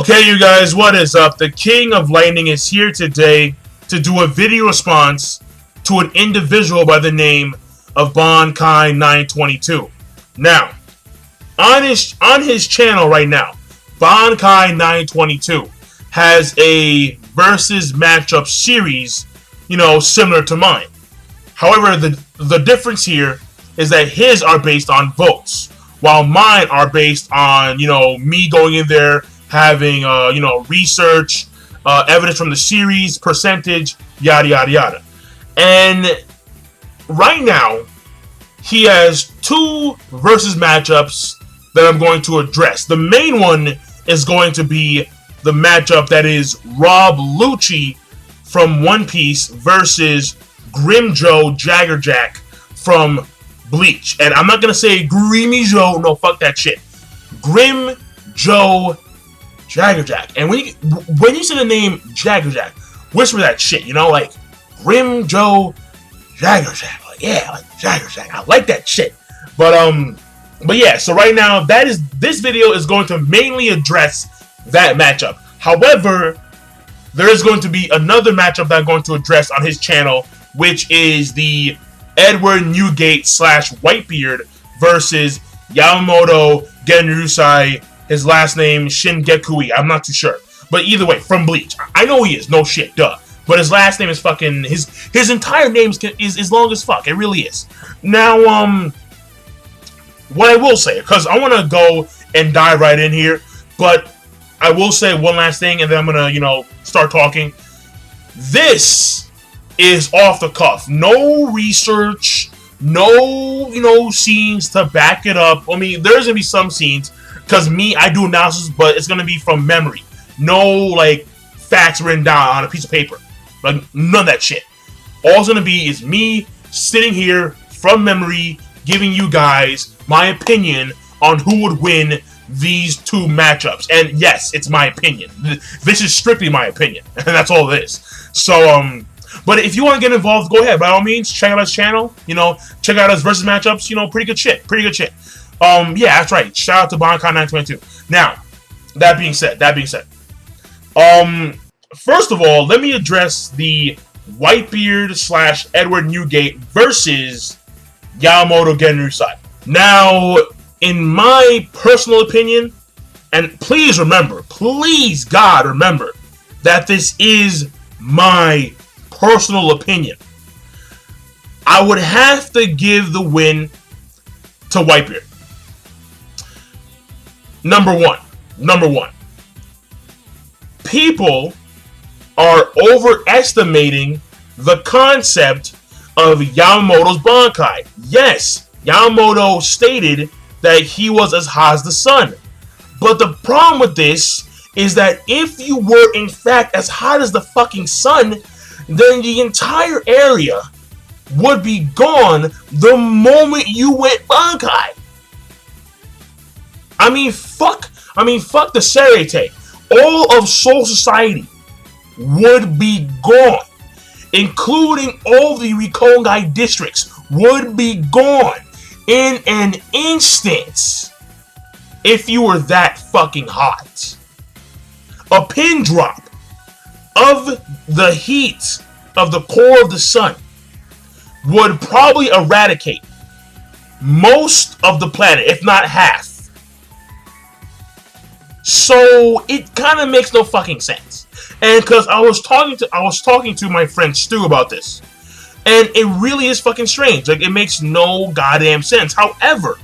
Okay, you guys, what is up? The King of Lightning is here today to do a video response to an individual by the name of Bankai922. Now, on his channel right now, Bankai922 has a versus matchup series, similar to mine. However, the difference here is that his are based on votes, while mine are based on, me going in there, having, research, evidence from the series, percentage, yada, yada, yada. And right now, he has two versus matchups that I'm going to address. The main one is going to be the matchup that is Rob Lucci from One Piece versus Grimmjow Jaggerjack from Bleach. And I'm not going to say Grimmjow, no, fuck that shit. Grimmjow Jaggerjack. And when you say the name Jaggerjack, whisper that shit, like Grimmjow Jaggerjack. Like, yeah, like Jaggerjack. I like that shit. But yeah, so right now this video is going to mainly address that matchup. However, there is going to be another matchup that I'm going to address on his channel, which is the Edward Newgate / Whitebeard versus Yamamoto Genryusai. His last name Shingekui. I'm not too sure, but either way, from Bleach. I know he is. No shit, duh. But his last name is fucking his entire name is long as fuck. It really is. Now, what I will say, because I want to go and dive right in here, but I will say one last thing, and then I'm gonna, start talking. This is off the cuff. No research, no, scenes to back it up. I mean, there's gonna be some scenes, because I do analysis, but it's gonna be from memory. No, facts written down on a piece of paper. Like, none of that shit. All it's gonna be is me sitting here from memory, giving you guys my opinion on who would win these two matchups. And yes, it's my opinion. This is strictly my opinion. And that's all it is. So, but if you want to get involved, go ahead. By all means, check out his channel. Check out his versus matchups. Pretty good shit. Pretty good shit. Yeah, that's right. Shout out to Bankai922. Now, that being said. First of all, let me address the Whitebeard / Edward Newgate versus Yamamoto Genryusai. Now, in my personal opinion, and please God remember that this is my personal opinion, I would have to give the win to Whitebeard. Number one, people are overestimating the concept of Yamamoto's Bankai. Yes, Yamamoto stated that he was as hot as the sun. But the problem with this is that if you were in fact as hot as the fucking sun, then the entire area would be gone the moment you went Bankai. I mean, fuck the Serete. All of Soul Society would be gone, including all the Rikongai districts would be gone in an instant if you were that fucking hot. A pin drop of the heat of the core of the sun would probably eradicate most of the planet, if not half. So it kind of makes no fucking sense. And because I was talking to my friend Stu about this, and it really is fucking strange. It makes no goddamn sense. However,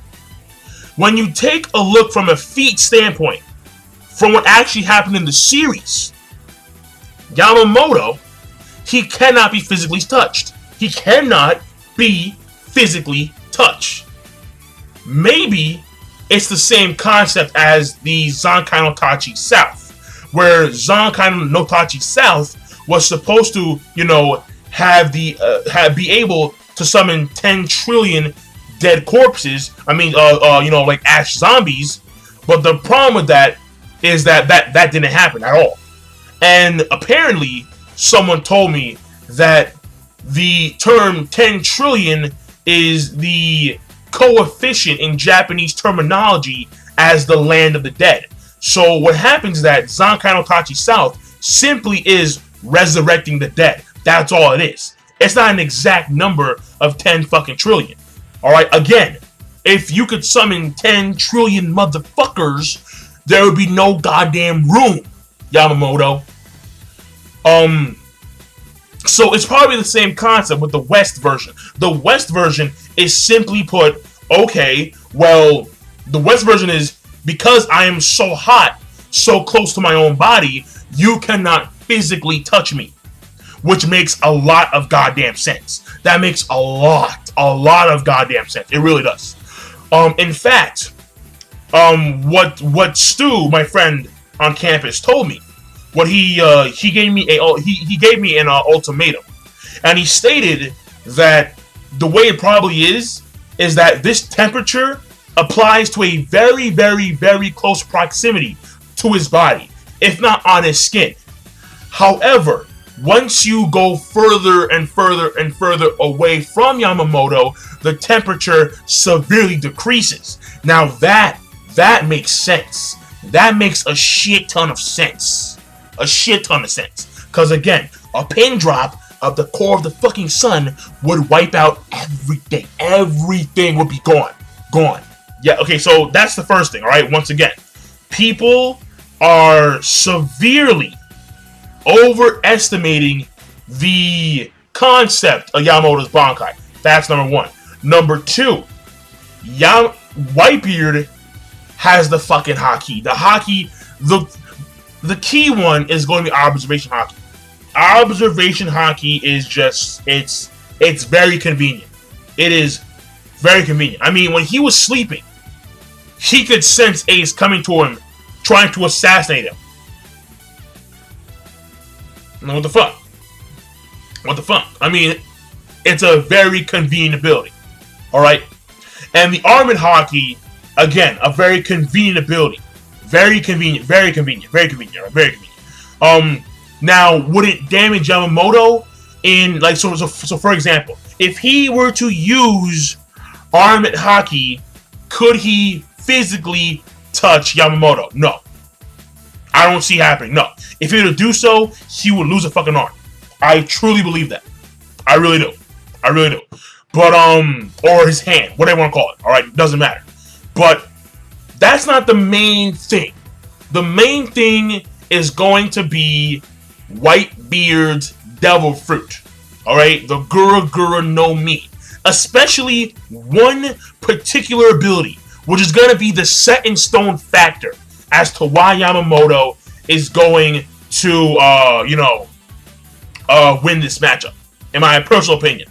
when you take a look from a feat standpoint, from what actually happened in the series, Yamamoto, he cannot be physically touched. He cannot be physically touched. Maybe it's the same concept as the Bankai no Tachi South, where Bankai no Tachi South was supposed to, be able to summon 10 trillion dead corpses. I mean, like ash zombies. But the problem with that is that didn't happen at all. And apparently, someone told me that the term 10 trillion is the coefficient in Japanese terminology as the land of the dead. So what happens is that Bankai no Tachi South simply is resurrecting the dead. That's all it is. It's not an exact number of 10 fucking trillion. Alright, again, if you could summon 10 trillion motherfuckers, there would be no goddamn room, Yamamoto. So it's probably the same concept with the West version. The West version is simply put, okay, well, the West version is, because I am so hot, so close to my own body, you cannot physically touch me. Which makes a lot of goddamn sense. That makes a lot of goddamn sense. It really does. In fact, what Stu, my friend on campus, told me, what he gave me an ultimatum, and he stated that the way it probably is that this temperature applies to a very, very, very close proximity to his body, if not on his skin. However, once you go further and further and further away from Yamamoto, the temperature severely decreases. Now that makes sense. That makes a shit ton of sense. A shit ton of sense. Because again, a pin drop of the core of the fucking sun would wipe out everything. Everything would be gone. Gone. Yeah, okay, so that's the first thing, alright? Once again, people are severely overestimating the concept of Yamamoto's Bankai. That's number one. Number two, Whitebeard has the fucking haki. The haki, the key one is going to be observation haki. Observation haki is just, it's very convenient. It is very convenient. I mean, when he was sleeping, he could sense Ace coming to him, trying to assassinate him. What the fuck? What the fuck? I mean, it's a very convenient ability. Alright? And the Armored Haki, again, a very convenient ability. Very convenient, very convenient, very convenient, very convenient. Now, would it damage Yamamoto in, like, so for example, if he were to use Armored Haki, could he physically touch Yamamoto? No. I don't see it happening. No. If he were to do so, he would lose a fucking arm. I truly believe that. I really do. I really do. But, or his hand, whatever you want to call it. Alright, doesn't matter. But that's not the main thing. The main thing is going to be Whitebeard's Devil Fruit. Alright? The Gura Gura no Mi. Especially one particular ability, which is going to be the set in stone factor as to why Yamamoto is going to, win this matchup, in my personal opinion.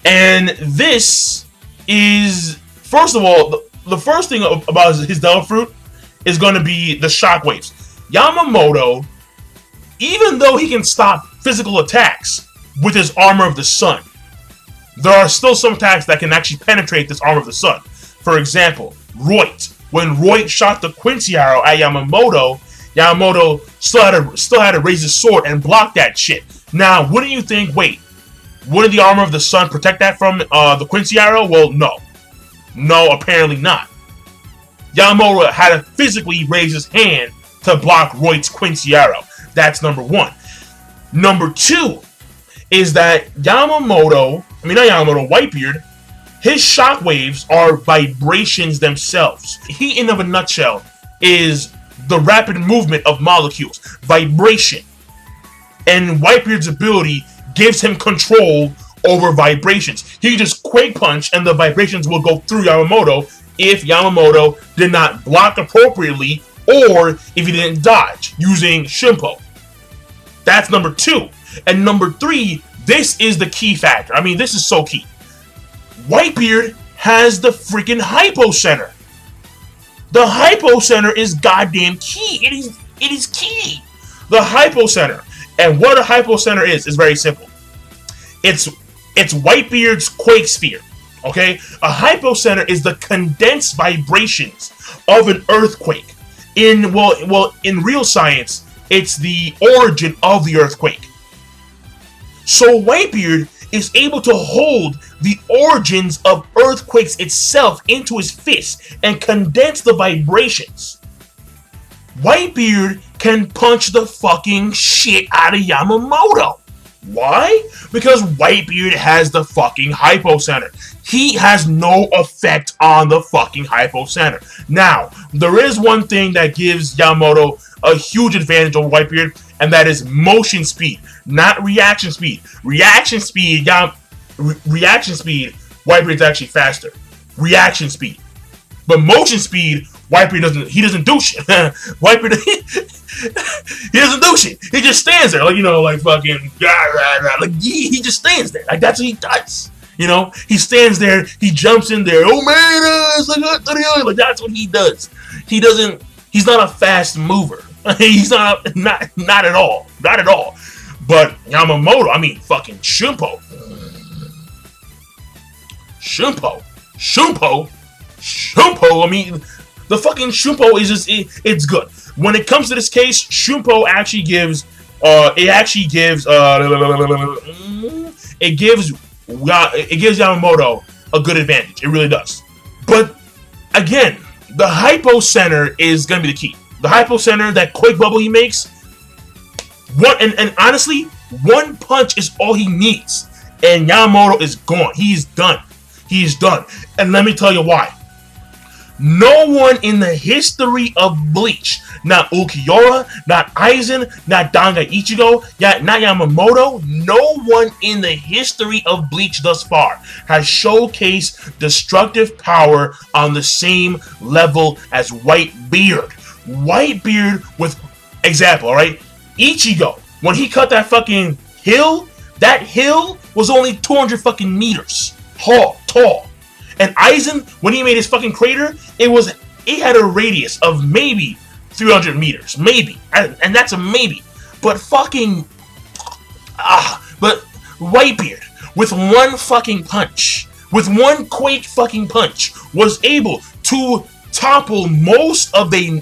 And this is, first of all, the first thing about his Devil Fruit is going to be the shockwaves. Yamamoto, even though he can stop physical attacks with his Armor of the Sun, there are still some attacks that can actually penetrate this Armor of the Sun. For example, Roit. When Roit shot the Quincy arrow at Yamamoto, Yamamoto still had to raise his sword and block that shit. Now, wouldn't you think, wait, wouldn't the Armor of the Sun protect that from the Quincy arrow? Well, no. No, apparently not. Yamamoto had to physically raise his hand to block Roit's Quincy arrow. That's number one. Number two is that Whitebeard, his shockwaves are vibrations themselves. He, in of a nutshell, is the rapid movement of molecules. Vibration. And Whitebeard's ability gives him control over vibrations. He can just Quake Punch and the vibrations will go through Yamamoto if Yamamoto did not block appropriately or if he didn't dodge using Shimpo. That's number two. And number three, this is the key factor. I mean, this is so key. Whitebeard has the freaking Hypo Center. The Hypo Center is goddamn key. It is key. The Hypo Center. And what a Hypo Center is very simple. It's Whitebeard's Quake Sphere. Okay? A Hypo Center is the condensed vibrations of an earthquake. In real science, it's the origin of the earthquake. So Whitebeard is able to hold the origins of earthquakes itself into his fist and condense the vibrations. Whitebeard can punch the fucking shit out of Yamamoto. Why? Because Whitebeard has the fucking hypo center. He has no effect on the fucking hypo center. Now, there is one thing that gives Yamamoto a huge advantage over Whitebeard, and that is motion speed, not reaction speed. Reaction speed, Whitebeard's actually faster. Reaction speed. But motion speed, Whitebeard doesn't do shit. Whitebeard, he doesn't do shit. He just stands there, like fucking, like he just stands there. Like that's what he does. He stands there, he jumps in there. Oh man, like that's what he does. He's not a fast mover. He's not at all. Not at all. But Yamamoto, I mean fucking Shunpo. I mean, the fucking Shunpo is just it's good. When it comes to this case, Shunpo actually gives Yamamoto a good advantage. It really does. But again, the hypo center is gonna be the key. The hypo center, that quick bubble he makes, and honestly, one punch is all he needs, and Yamamoto is gone. He's done. He's done. And let me tell you why. No one in the history of Bleach, not Ulquiorra, not Aizen, not Dangai Ichigo, not Yamamoto, no one in the history of Bleach thus far has showcased destructive power on the same level as Whitebeard. Whitebeard with, example, alright? Ichigo, when he cut that fucking hill, that hill was only 200 fucking meters tall. And Aizen, when he made his fucking crater, it had a radius of maybe 300 meters. Maybe. And that's a maybe. But fucking... but Whitebeard, with one fucking punch, with one Quake fucking punch, was able to topple most of the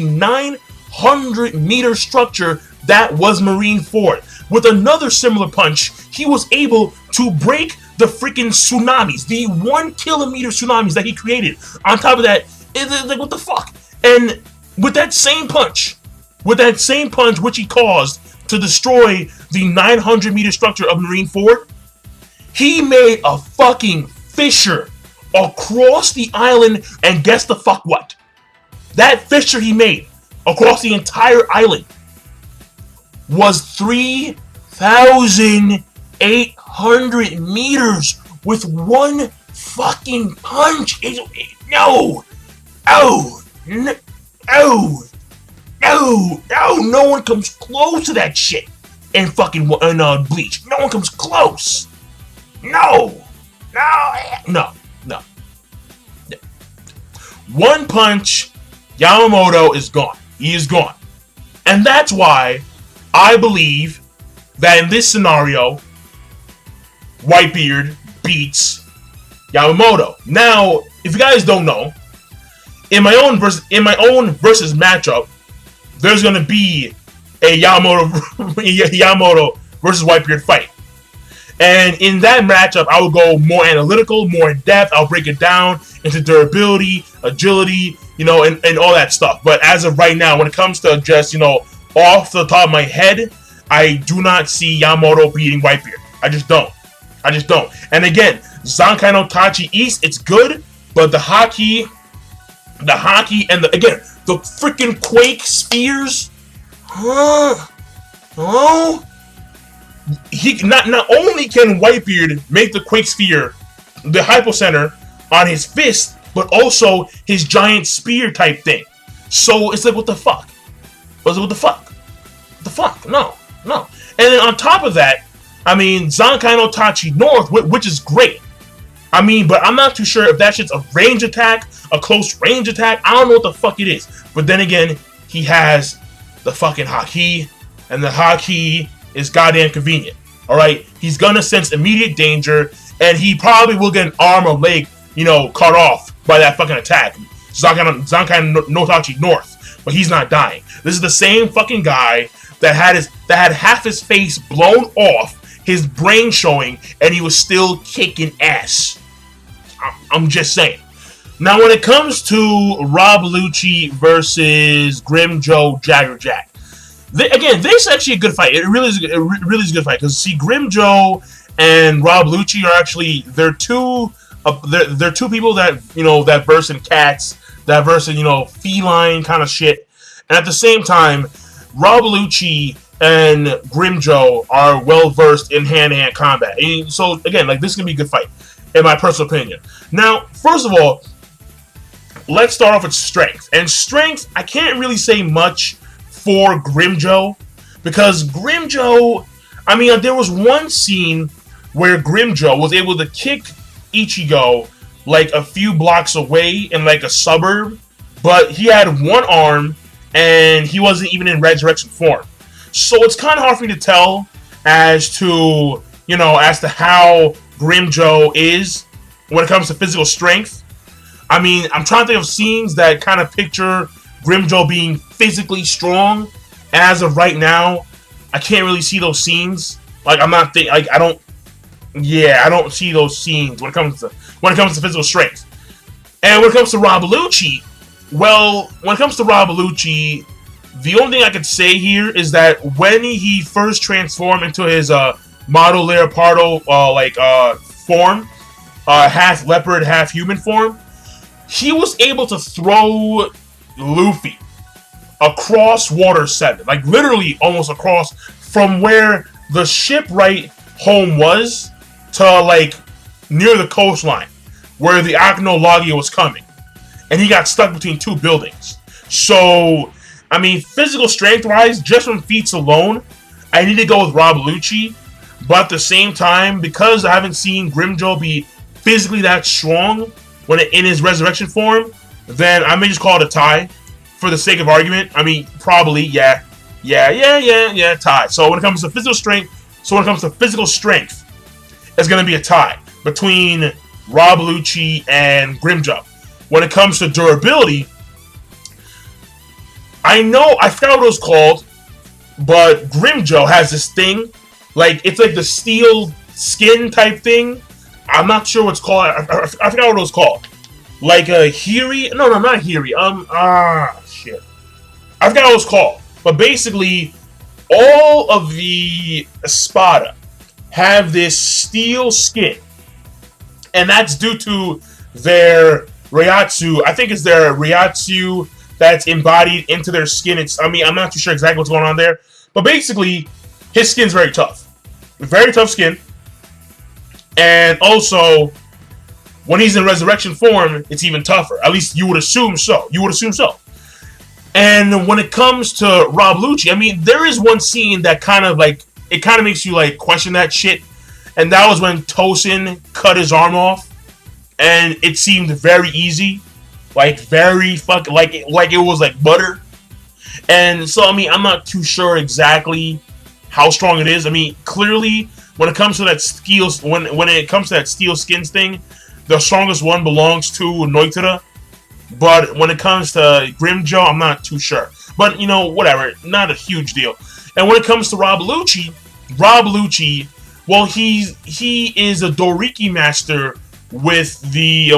900 meter structure that was Marineford. With another similar punch, he was able to break the freaking tsunamis, the 1 kilometer tsunamis that he created. On top of that, it's like, what the fuck? And with that same punch, which he caused to destroy the 900 meter structure of Marineford, he made a fucking fissure across the island, and guess the fuck what? That fissure he made across the entire island was 3,800 meters with one fucking punch. No one comes close to that shit in fucking Bleach. No one comes close. No. One punch, Yamamoto is gone. He is gone. And that's why I believe that in this scenario, Whitebeard beats Yamamoto. Now, if you guys don't know, in my own versus matchup, there's gonna be a Yamamoto versus Whitebeard fight. And in that matchup, I will go more analytical, more in depth. I'll break it down into durability, agility, and all that stuff. But as of right now, when it comes to just, off the top of my head, I do not see Yamamoto beating Whitebeard. I just don't. And again, Bankai no Tachi East, it's good, but the Haki, and the freaking Quake spheres, he not only can Whitebeard make the Quake sphere, the hypo center on his fist, but also his giant spear type thing. So it's like, what the fuck? What the fuck? No. And then on top of that, I mean, Bankai no Tachi North, which is great. I mean, but I'm not too sure if that shit's a range attack, a close range attack. I don't know what the fuck it is. But then again, he has the fucking Haki, and the Haki is goddamn convenient. Alright? He's gonna sense immediate danger, and he probably will get an arm or leg, cut off by that fucking attack. Bankai no Tachi North. But he's not dying. This is the same fucking guy that had half his face blown off, his brain showing, and he was still kicking ass. I'm just saying. Now, when it comes to Rob Lucci versus Grimmjow Jagger Jack, again, this is actually a good fight. It really is a good fight because see, Grimmjow and Rob Lucci are actually they're two people that that verse in cats, that verse in feline kind of shit, and at the same time, Rob Lucci and Grimmjow are well versed in hand-to-hand combat. And so again, like this is gonna be a good fight, in my personal opinion. Now, first of all, let's start off with strength. And strength, I can't really say much for Grimmjow because Grimmjow, I mean, there was one scene where Grimmjow was able to kick Ichigo like a few blocks away in like a suburb, but he had one arm and he wasn't even in resurrection form. So it's kind of hard for me to tell as to how Grimmjow is when it comes to physical strength. I mean, I'm trying to think of scenes that kind of picture Grimmjow being physically strong. And as of right now, I can't really see those scenes. Like, I don't see those scenes when it comes to physical strength. And when it comes to Rob Lucci, the only thing I could say here is that when he first transformed into his Model Leopardo form, half leopard, half human form, he was able to throw Luffy across Water 7. Like, literally almost across from where the shipwright home was to, like, near the coastline, where the Akno was coming. And he got stuck between two buildings. So, I mean, physical strength-wise, just from feats alone, I need to go with Rob Lucci. But at the same time, because I haven't seen Grimmjow be physically that strong in his resurrection form, then I may just call it a tie for the sake of argument. I mean, probably, yeah, tie. So when it comes to physical strength, it's going to be a tie between Rob Lucci and Grimmjow. When it comes to durability, I forgot what it was called, but Grimmjow has this thing, like, it's like the steel skin type thing. I'm not sure what it's called. I forgot what it was called. Like a Hiri? No, not Hiri. Shit. I forgot what it was called. But basically, all of the Espada have this steel skin. And that's due to their Reiatsu. I think it's their Reiatsu that's embodied into their skin. I'm not too sure exactly what's going on there. But basically, his skin's very tough. Very tough skin. And also, when he's in resurrection form, it's even tougher. At least you would assume so. And when it comes to Rob Lucci, I mean, there is one scene that kind of makes you like question that shit. And that was when Tosin cut his arm off. And it seemed very easy. Like very like it was like butter. And so, I mean, I'm not too sure exactly how strong it is. I mean, clearly, when it comes to that steel, when it comes to that steel skins thing, the strongest one belongs to Noitara. But when it comes to Grimmjow, I'm not too sure. But whatever, not a huge deal. And when it comes to Rob Lucci, well, he is a Doriki master with the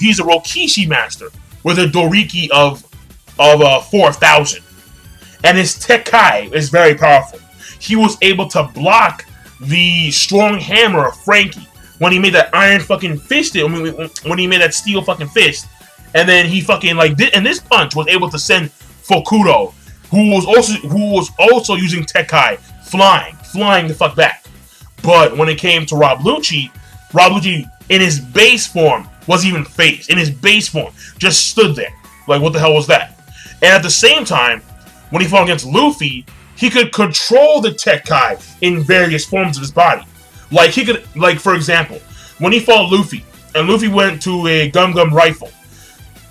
he's a Rokishi master with a Doriki of 4,000, and his Tekkai is very powerful. He was able to block the strong hammer of Frankie when he made that iron fucking fist. When he made that steel fucking fist, and then he fucking and this punch was able to send Fukudo, who was also using Tekkai, flying the fuck back. But when it came to Rob Lucci in his base form wasn't even phased. In his base form, just stood there like, what the hell was that? And at the same time, when he fought against Luffy, he could control the Tekkai in various forms of his body. Like, he could, like, for example, when he fought Luffy, and Luffy went to a Gum Gum rifle,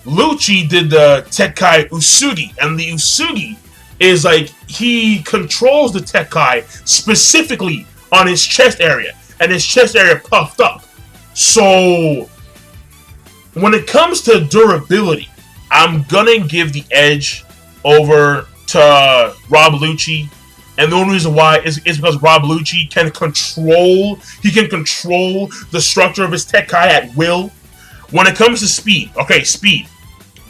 Lucci did the Tekkai Usugi, and the Usugi is like, he controls the Tekkai specifically on his chest area, and his chest area puffed up. So, when it comes to durability, I'm gonna give the edge over to Rob Lucci, and the only reason why is because Rob Lucci can control the structure of his Tekkai at will, When it comes to speed, okay, speed.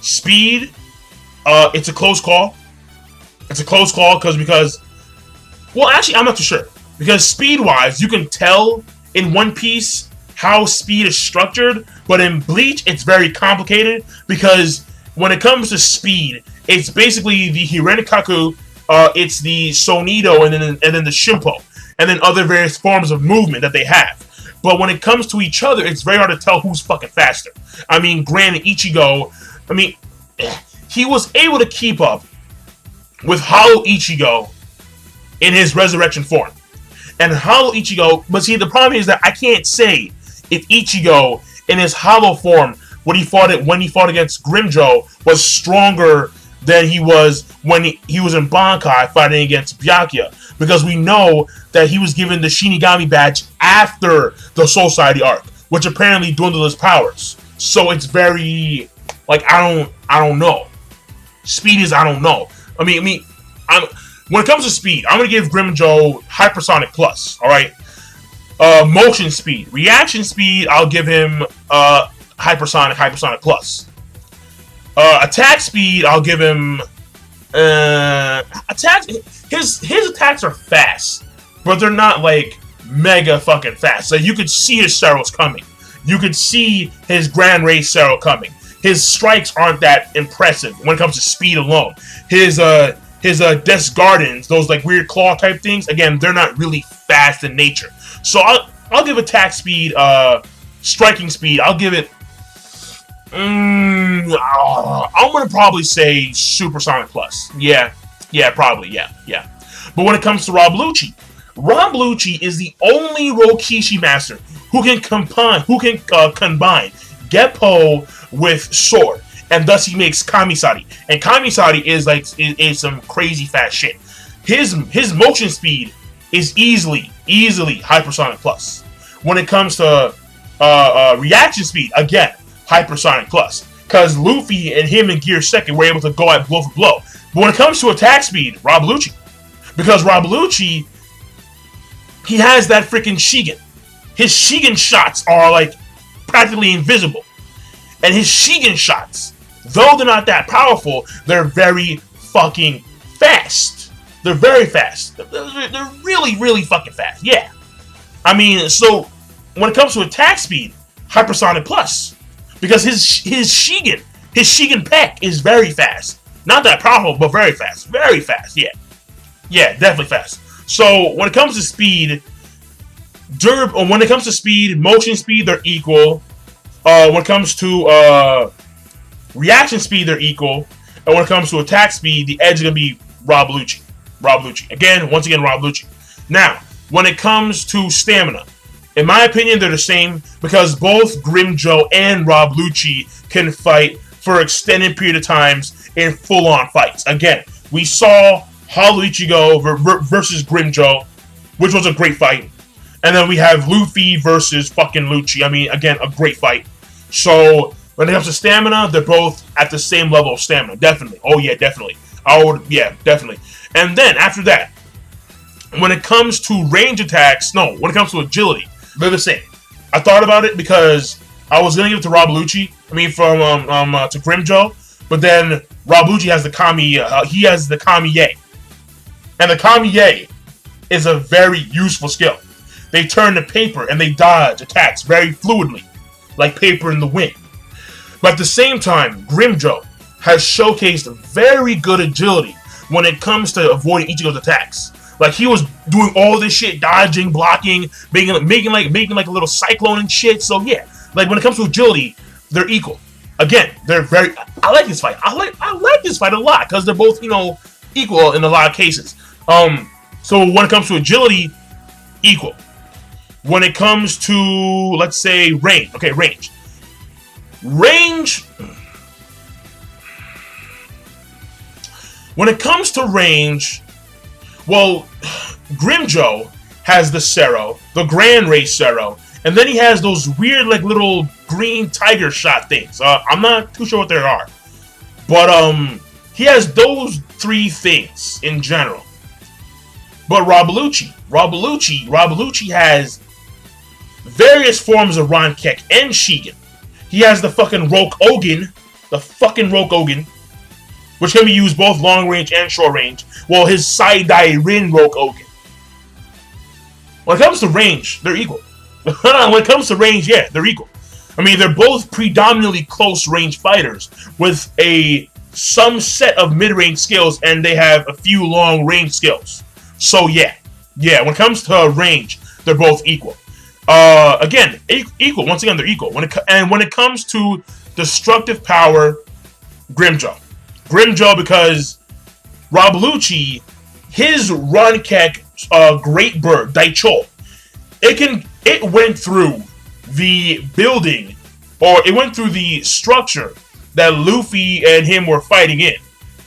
It's a close call. It's a close call because, well, actually, I'm not too sure. Because speed-wise, you can tell in One Piece how speed is structured, but in Bleach, it's very complicated because when it comes to speed, it's basically the Hirenkaku, it's the Sonido, and then the Shimpo, and then other various forms of movement that they have. But when it comes to each other, it's very hard to tell who's fucking faster. I mean, granted, Ichigo, he was able to keep up with Hollow Ichigo in his resurrection form. And Hollow Ichigo, but see, the problem is that I can't say if Ichigo in his Hollow form, when he fought against Grimmjow, was stronger than he was when he was in Bankai fighting against Byakuya. Because we know that he was given the Shinigami badge after the Soul Society arc, which apparently dwindled his powers. So it's very, like, I don't know. Speed is, I don't know. When it comes to speed, I'm going to give Grimmjow Hypersonic Plus, alright? Motion speed. Reaction speed, I'll give him Hypersonic Plus. Attack speed, I'll give him... His attacks are fast, but they're not, like, mega fucking fast. So you could see his Ceros coming. You could see his Grand Race Cero coming. His strikes aren't that impressive when it comes to speed alone. His Death Gardens, those like weird claw type things, again, they're not really fast in nature. So I'll give attack speed, striking speed, I'll give it. I'm gonna probably say Supersonic Plus. Yeah, probably, yeah. But when it comes to Rob Lucci is the only Rokishi master who can combine Geppo with Sword, and thus he makes Kamisari. And Kamisari is some crazy fast shit. His motion speed is easily Hypersonic Plus. When it comes to reaction speed, again, Hypersonic Plus. Because Luffy and him and Gear Second were able to go at blow for blow. But when it comes to attack speed, Rob Lucci. Because Rob Lucci, he has that freaking Shigen. His Shigen shots are like practically invisible. And his Shigen shots, though they're not that powerful, they're very fucking fast. They're very fast. They're really, really fucking fast. Yeah. So when it comes to attack speed, Hypersonic Plus. Because his Shigen Peck is very fast. Not that powerful, but very fast. Very fast, yeah. Yeah, definitely fast. So when it comes to speed, motion speed, they're equal. When it comes to reaction speed, they're equal. And when it comes to attack speed, the edge is going to be Rob Lucci. Once again, Rob Lucci. Now, when it comes to stamina, in my opinion, they're the same because both Grimmjow and Rob Lucci can fight for extended period of times in full-on fights. Again, we saw Hollow Ichigo versus Grimmjow, which was a great fight. And then we have Luffy versus fucking Lucci. Again, a great fight. So, when it comes to stamina, they're both at the same level of stamina. Definitely. Oh, yeah, definitely. Definitely. And then, after that, when it comes to range attacks, when it comes to agility, they're the same. I thought about it because I was going to give it to Rob Lucci. To Grimmjow. But then, Rob Lucci has the Kami-Ye. And the Kami-Ye is a very useful skill. They turn to paper and they dodge attacks very fluidly, like paper in the wind. But at the same time, Grimmjow has showcased very good agility when it comes to avoiding Ichigo's attacks. Like he was doing all this shit, dodging, blocking, making like a little cyclone and shit. So yeah, like when it comes to agility, they're equal. Again, they're very. I like this fight. I like this fight a lot because they're both equal in a lot of cases. So when it comes to agility, equal. When it comes to, let's say, range. Okay, range. When it comes to range, well, Grimmjow has the Cero, the Grand Race Cero, and then he has those weird, like, little green tiger shot things. I'm not too sure what they are. But, he has those three things in general. But Rob Lucci has various forms of Rankek and Shigen. He has the fucking Roke Ogen. The fucking Roke Ogen. Which can be used both long range and short range. Well, his Sai-Dai Rin Roke Ogen. When it comes to range, they're equal. When it comes to range, yeah, they're equal. I mean, they're both predominantly close range fighters with some set of mid-range skills, and they have a few long range skills. So yeah, when it comes to range, they're both equal. Again, equal. Once again, they're equal. When it comes to destructive power, Grimmjow, because Rob Lucci, his Runkek Great Bird Daichou, it went through the building, or it went through the structure that Luffy and him were fighting in,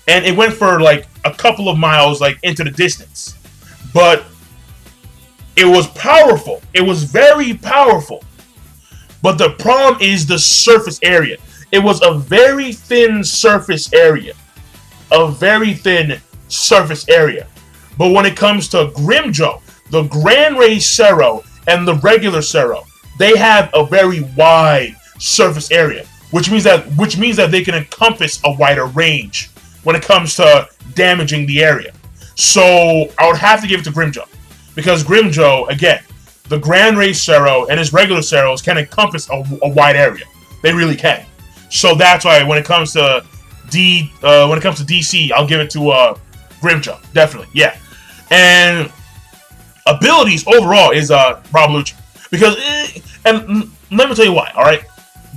and it went for like a couple of miles, like into the distance. But it was powerful. It was very powerful. But the problem is the surface area. It was a very thin surface area. A very thin surface area. But when it comes to Grimmjow, the Grand Ray Zero and the regular Zero, they have a very wide surface area, which means that they can encompass a wider range when it comes to damaging the area. So I would have to give it to Grimmjow, because Grimmjow, again, the Grand Ray Zero and his regular Zeros can encompass a wide area. They really can. So that's why when it comes to DC, I'll give it to Grimmjow, definitely, yeah. And abilities overall is Rob Lucci, because and let me tell you why. All right,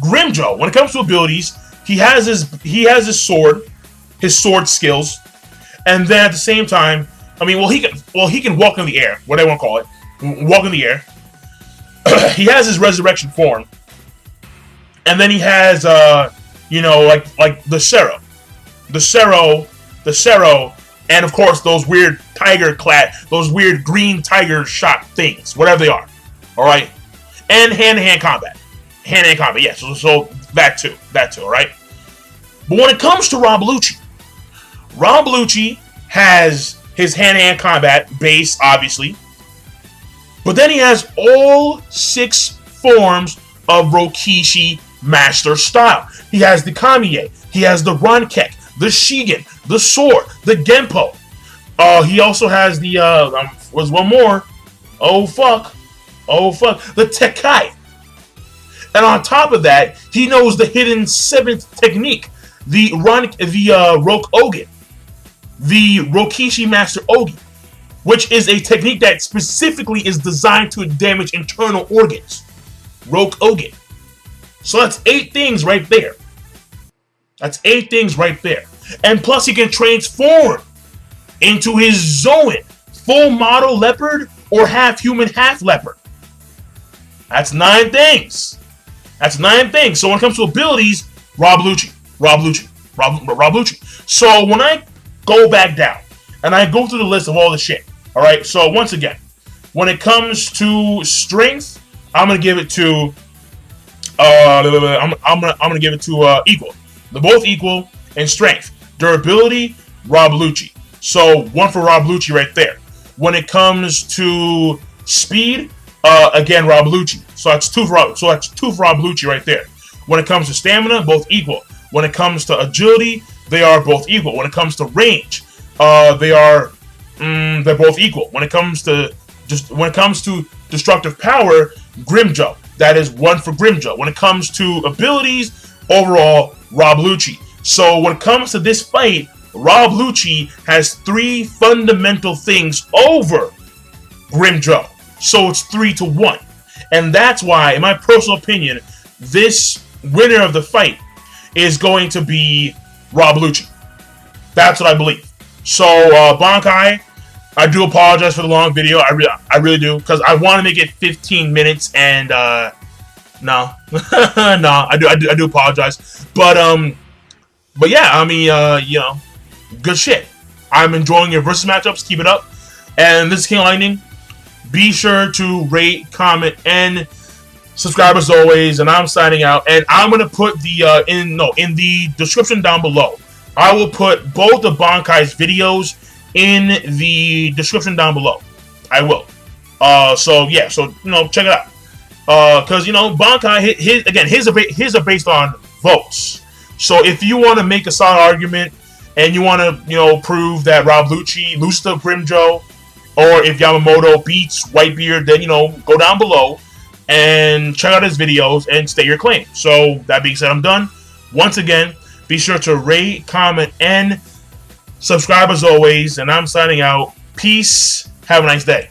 Grimmjow, when it comes to abilities, he has his sword skills, and then at the same time, I mean, he can walk in the air, what I want to call it, walk in the air. He has his resurrection form, and then he has like the Zero, and of course those weird those weird green tiger shot things, whatever they are. All right, and hand-to-hand combat, yeah. So that too, all right. But when it comes to Rob Lucci has his hand-to-hand combat base, obviously, but then he has all 6 forms of Rokishi master style. He has the Kamiye, he has the Runkek, the Shigen, the Sword, the Genpo. He also has the was one more. Oh fuck, the Tekai. And on top of that, he knows the hidden 7th technique, the Roke Ogen, the Rokishi Master Ogi, which is a technique that specifically is designed to damage internal organs. Roke Ogen. So that's 8 things right there. And plus he can transform into his Zoan, full model leopard or half human, half leopard. That's 9 things. So when it comes to abilities, Rob Lucci. So when I go back down and I go through the list of all the shit, all right. So once again, when it comes to strength, I'm gonna give it to I'm gonna give it to equal. They're both equal in strength. Durability, Rob Lucci. So 1 for Rob Lucci right there. When it comes to speed, again Rob Lucci. So that's 2 for Rob Lucci right there. When it comes to stamina, both equal. When it comes to agility, they are both equal. When it comes to range, they're both equal. When it comes to destructive power, Grimmjow. That is 1 for Grimmjow. When it comes to abilities, overall, Rob Lucci. So when it comes to this fight, Rob Lucci has 3 fundamental things over Grimmjow. So it's 3-1. And that's why, in my personal opinion, this winner of the fight is going to be Rob Lucci. That's what I believe. So, Bankai, I do apologize for the long video. I really do, because I want to make it 15 minutes, and no, I do apologize. But yeah, I mean, good shit. I'm enjoying your versus matchups. Keep it up. And this is King Lightning. Be sure to rate, comment, and subscribe as always. And I'm signing out. And I'm gonna put the in the description down below. I will put both of Bankai's videos in the description down below. I will. So yeah, so check it out. Because you know, Bankai, his are based on votes. So if you want to make a solid argument and you want to, you know, prove that Rob Lucci loses to Grimmjow, or if Yamamoto beats Whitebeard, then, you know, go down below and check out his videos and state your claim. So that being said, I'm done. Once again, be sure to rate, comment, and subscribe as always. And I'm signing out. Peace. Have a nice day.